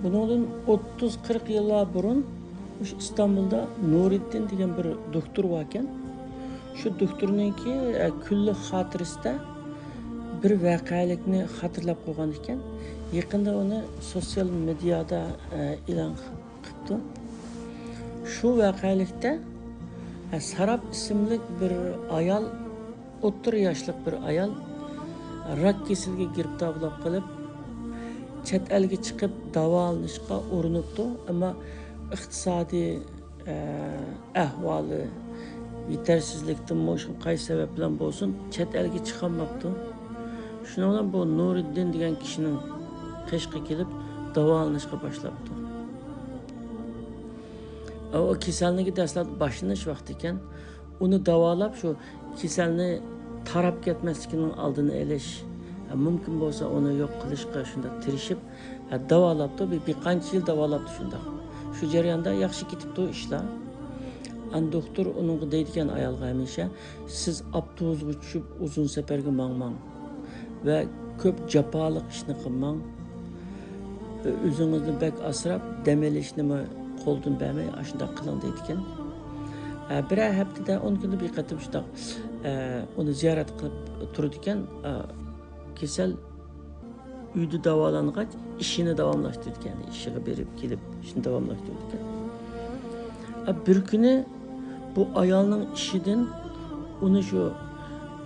Bunun 30-40 yıllar burun İstanbul'da Nuriddin degan bir doktor varken, şu doktorninki külli xotirasida bir voqealikni xotirlab qo'ygan ekan. Yaqinda uni sosyal medyada e'lon qilibdi. Şu voqealikda Sarab ismli bir ayol, 30 yoshli bir ayol rak kasaliga giribdor bo'lib qolib, chet elga chiqib davolanishga urinibdi, ammo iqtisodiy ahvoli yetersizlikdan mo'shin qaysi sabab bilan bo'lsin chet elga chiqolmabdi. Shuning bilan bu Nuriddin degan kishining Qashqa kelib davolanishga boshlabdi. O kasalnigi dastlab boshlanish vaqti ekan, uni davolab shu kasalni tarab ketmasligining oldini olish, mumkin bo'lsa uni yo'q qilishga shunda tirishib davolabdi. Bir qancha yil davolabdi shunda. Shu jarayonda yaxshi ketibdi ishlar. Doktor uningga deydigan ayolga hamisha siz avtobusga tushib uzun safarga mangmang va ko'p jafoliq ishni qilmang. O'zingizni bek asrab dam olishni qo'ldan bermay shunday qiling deydigan. Bir haftada 10 kunda bir qatim shunday uni ziyorat qilib turdi ekan. Kasal uyda davolangach ishini davomlashtirdi ekan. Ishiga berib kelib ishini davomlashtirdi ekan. Bir kuni bu ayolning ishidan uni shu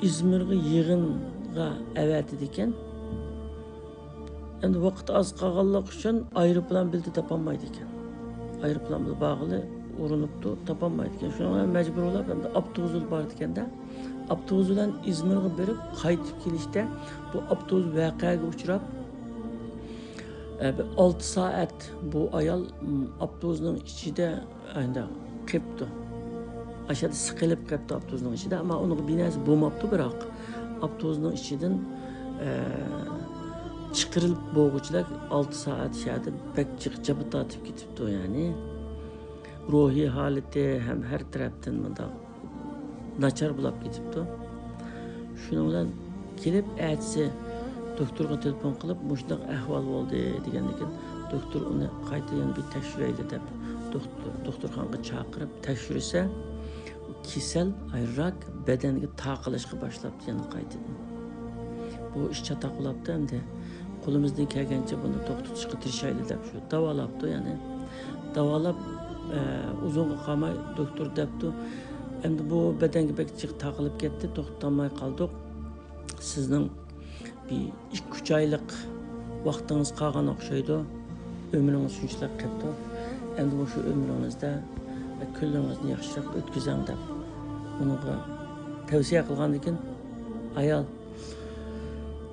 İzmirga yig'inga avatdi ekan. Endi vaqt az qolganlik uchun aeroplan bildi topolmaydi ekan. Aeroplan bilan bog'li urinibdi, topolmaydi ekan. Shunga majbur bo'lib endi avtobus bor ekanda, avtobus bilan İzmirga berib qaytib kelishda bu avtobus voqeaga uchrab 6 soat bu ayol avtobusning ichida endi qolibdi. Aşağıda sıkılıp qolibdi avtobusning ichida, ammo uning binasi bo'lmabdi, biroq avtobusning ichidan chiqarilib bo'lg'uchilar 6 soat shada bek chiqib tatib ketibdi, ya'ni ruhiy holati ham har tarafdan bunday nachar bo'lib ketibdi. Shuning bilan kelib aytsa doktorga telefon qilib, "Mushunday ahvol bo'ldi" degandan doktor uni qayta yana bir tekshirayli deb doktorxonaga chaqirib tekshirsa, kasal rak badaniga taqilishga boshlabdi yana qaytadan. Bu ish chataq bo'libdi, endi qo'limizdan kelgancha buni to'xtatishga tirishayli deb shu davolabdi, ya'ni davolab uzunga qolmay doktor debdi, endi bu badanga bekchiq taqilib ketdi, to'xtamay qoldik. Sizning bir 2-3 oylik vaqtingiz qolgan o'xshaydi. Ömrünüz shunchalik qoldi. Endi shu ömrünüzdə kunlaringizni yaxshiroq o'tkazing deb unga tavsiya qilgandan keyin ayol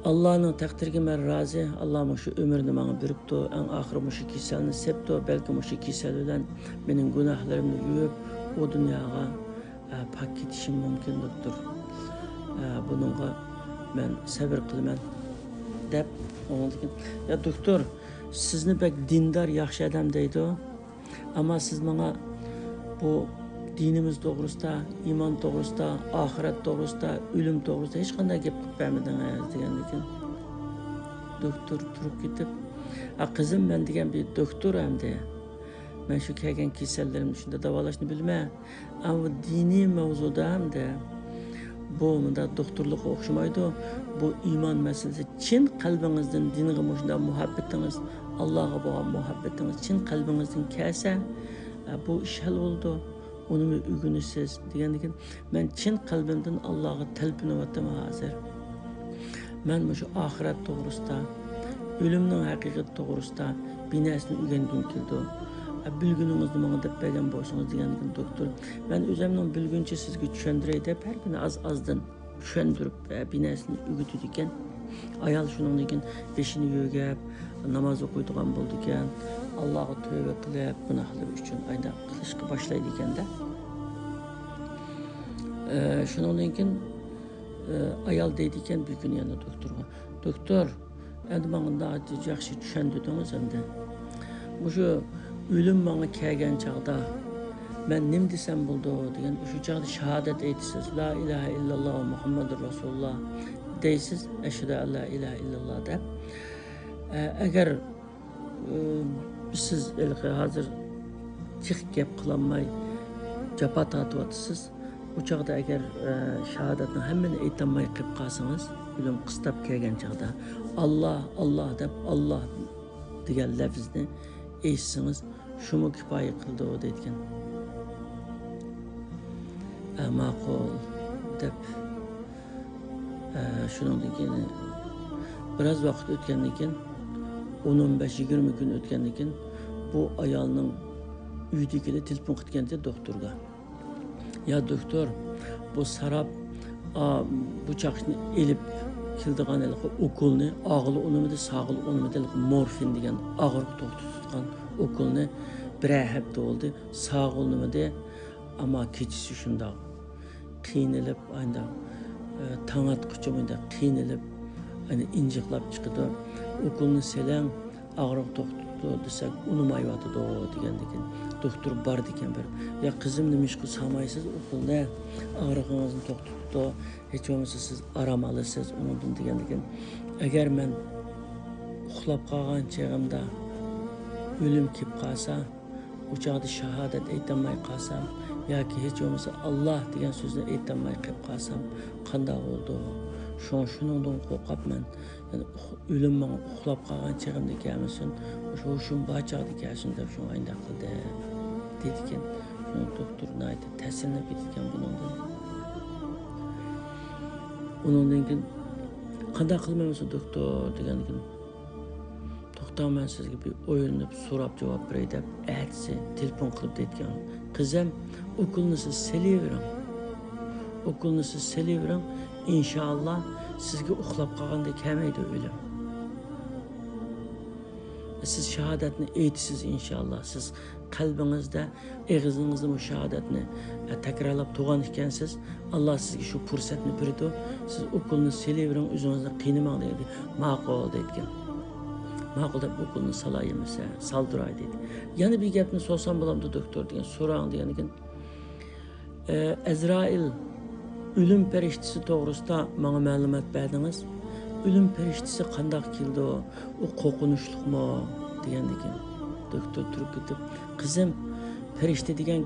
Allah'ın takdiriga men rozi, Allah shu ömrni menga beribdi, eng oxiri shu kasalni sepdi, balki shu kasal bilan mening gunohlarimni yuvib, o dunyoga pak ketishim mumkindir. Bunga men sabr qilaman deb ondan ya doktor, sizni bek dindar yaxshi odam deydi, ammo siz menga bu dinimiz to'g'risida, iymon to'g'risida, oxirat to'g'risida, o'lim to'g'risida hech qanday gap qilib bermadingiz degandan keyin doktor turib ketib, "Qizim, men degan bir doktor hamda men shu kelgan kasallarimni shunda davolashni bilmayman, ammo diniy mavzuda hamda bu bunda doktorlikqa o'xshamaydi. Bu iymon masalasi. Chin qalbingizdan dinga shunday muhabbatingiz, Allohga bo'lgan muhabbatingiz chin qalbingizdan kelsa, bu ish hal bo'ldi. Uni o'rganasiz" degandan keyin men chin qalbimdan Allohga talpinyapman hozir. Men shu oxirat to'g'risida, o'limning haqiqati to'g'risida bir narsani o'rgangim keldi. Bilguningizni menga deb bergan bo'lsangiz degandan keyin doktor, men o'zimning bilguncha sizga tushuntiray deb har kuni az-azdan tushuntirib bir narsani o'rgatdi ekan. Ayol shuningdan keyin beshini yo'gab namoz o'qiydigan bo'ldi ekan. Allohga tövbe qilib, gunohlar uchun ayda qilishga boshlaydi ekanda. Shuningdan keyin ayol deydi ekan bir kun yana doktorga, "Doktor, endi menga yaxshi tushuntirdingiz endi. Shu o'lim menga kelgan chaqda men nim desam bo'ldi" degan, "Shu chaqda shahodat aytasiz, la ilaha illalloh Muhammadur Rasululloh deysiz, ashhadu an la ilaha illalloh deb. Agar siz ilki hazır çık gap qılanmay japa tatıvatsız. Bu çağda eğer şehadatın hemmeni aytanmay qilib qalsangiz, ölüm qistap kelgan chaqda Allah Allah deb Allah degan lafzni eshitsangiz, shumi kifoya qildi o deydigan. Ma'qul deb shuningdan keyin biraz vaqt o'tgandan keyin 10-15-20 kun o'tgandan keyin bu ayolning uydagida telefon qilganda doktorga, ya doktor, bu sarap bıçakni elib kildigan okulni ağılı onumida sağılı onumida morfin degan ağırlık to'xtatgan okulni bir hafta oldu sağılmadi, ama keçisi shundoq qiynalib anda taң atquchimida qiynalib hani injiqlab chiqdi. Okulni selang ağırlık to'xtatdi desak unumayotdi degandan keyin doktor bor ekan bir, ya qizim nima ish qilsamaysiz okulda ağrığınızı to'xtatdi, hech bo'lmasa siz aram olasiz undan degandan keyin agar men uxlab qolgan chog'imda o'lim kelib qolsa, o chog'da shahodat aytolmay qolsam yoki hech bo'lmasa Allah degan so'zni aytolmay qolib qolsam qanday bo'ldi? Shuningdan qo'rqapman. Yani ölüm bana uxlab qolgan chog'imda kelmasin, o'sha bachaqda kelsin deb shu aynda qildi dedikan. Shuni doktor aytdi, ta'sirlab ketgan bundan. Undan keyin qanday qilmaymiz doktor degandan keyin to'xtab men sizga bir o'yinib so'rab javob beray deb aytsa telefon qilib aytgan. Qizim, okulni siz selavering. Okulni siz selavering. İnşallah sizga uxlab qolganda kelmaydi o'lim. Siz shahodatni aytasiz inşallah. Siz qalbingizda, og'zingizda bu shahodatni takrorlab turgan ekansiz. Allah sizga shu fursatni berdi. Siz okulni selavering, o'zingizni qiynamang dedi. Ma'qul deydigan. Ma'qul deb okulni salayimsa, saldiray dedi. Yana bir gapni so'rasam bo'lamdi doktor degan, so'rang degandan keyin Azrail ölüm periştisi doğrusunda bana ma'lumot berdiniz. Ölüm periştisi qandaq keldi? O qo'rqinchli mu degandan keyin doktor turib ketib, qizim, perişte degan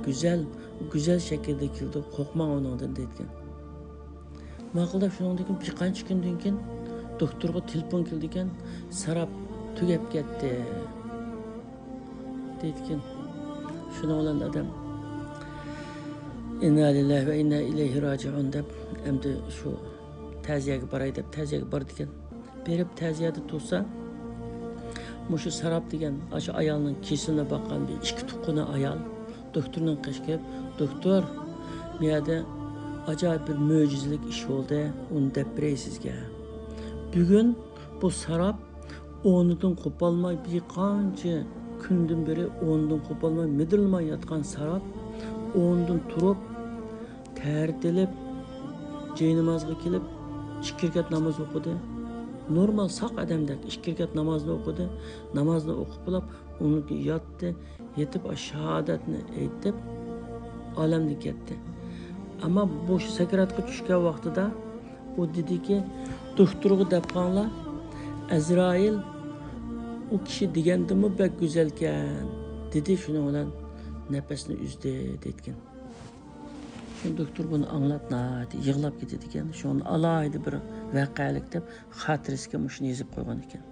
güzel şekilde keldi, qo'rqmang undan degan. Ma'qul deb shundan keyin bir qancha kundan keyin doktorga telefon keldi ekan, sarab tugab ketdi degan. Shuni bilan adam İnna lillahi ve inna ileyhi raciun deb endi shu ta'ziyaga boray deb ta'ziyaga bordi ekan. Berib ta'ziyada tursa, mushu sarab degan o'sha ayolning kesini boqqan bir ikki tuqquni ayol doktorning qishib, doktor, bu yerda ajoyib bir mo'jizalik ish bo'ldi, uni deb beray sizga. Bugun bu sarab o'rnidan qo'polmay bir qancha kundan beri o'rnidan qo'polmay midirlmay yotgan sarab ondan turib, tertilib, namazga kelib, 2 rakat namoz o'qidi. Normal saq odamdek 2 rakat namozni o'qidi. Namozni o'qib bo'lib, uni yotdi, yetib shahodatni aytib, olamdan ketdi. Ama bu sakaratga tushgan vaqtida u dediki, doktorga deb qanlar, Azrail o kishi degandimi bek go'zalkan dedi, shuni bilan nefesini üzde deydigan. Şu doktor bunu anlatmadı, yig'lab ketadi ekan. Shuni alayda bir voqelik deb xotirasiga shuni yozib qo'ygan ekan.